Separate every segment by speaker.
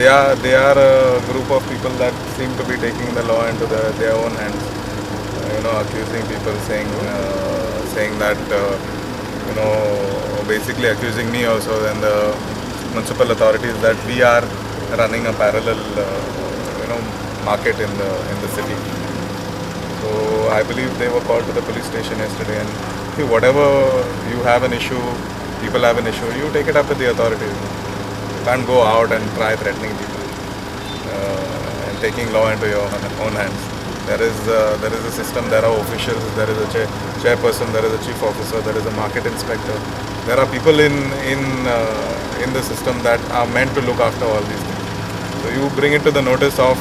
Speaker 1: Yeah, they are a group of people that seem to be taking the law into their own hands. Accusing people, saying that basically accusing me also and the municipal authorities that we are running a parallel market in the city. So I believe they were called to the police station yesterday, and see, whatever you have an issue, people have an issue, you take it up with the authorities. You can't go out and try threatening people and taking law into your own hands. There is a system. There are officials. There is a chairperson. There is a chief officer. There is a market inspector. There are people in the system that are meant to look after all these things. So you bring it to the notice of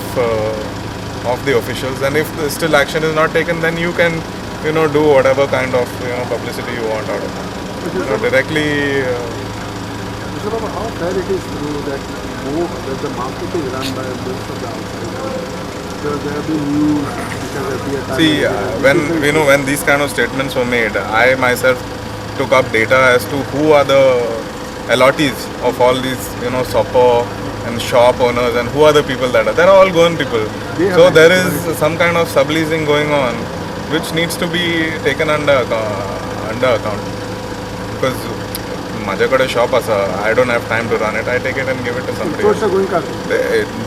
Speaker 1: the officials, and if still action is not taken, then you can do whatever kind of publicity you want out of it. Directly.
Speaker 2: Mr. Baba, how fair it is true that the market is run by most of the outsiders? Because there have been news which have appeared.
Speaker 1: See, when these kind of statements were made, I myself took up data as to who are the allottees of all these shopper and shop owners, and who are the people that are. They're all Goan people. So there is some kind of subleasing going on, which needs to be taken under account. Because माझ्याकडे shop asa, I don't have time to run it. I take it and give it to somebody else.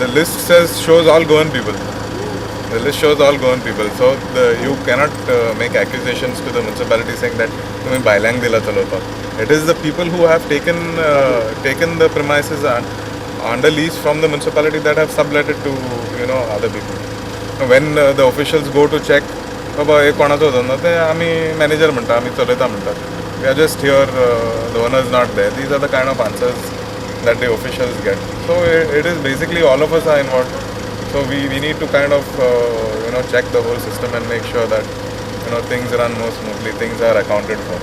Speaker 1: The list shows all Goan people. The list shows all Goan people. So you cannot make accusations to the municipality saying that तुम्ही बायलांक दिला चलवतात. It is the people who have taken the premises under lease from the municipality that have subletted to other people. When the officials go to check, बाबा हे कोणाचं होतं ना ते आम्ही manager म्हणता, आम्ही चलयता म्हणतात. We are just here, the owner is not there. These are the kind of answers that the officials get. So it is basically all of us are involved. So we need to kind of check the whole system and make sure that things run more smoothly, things are accounted for.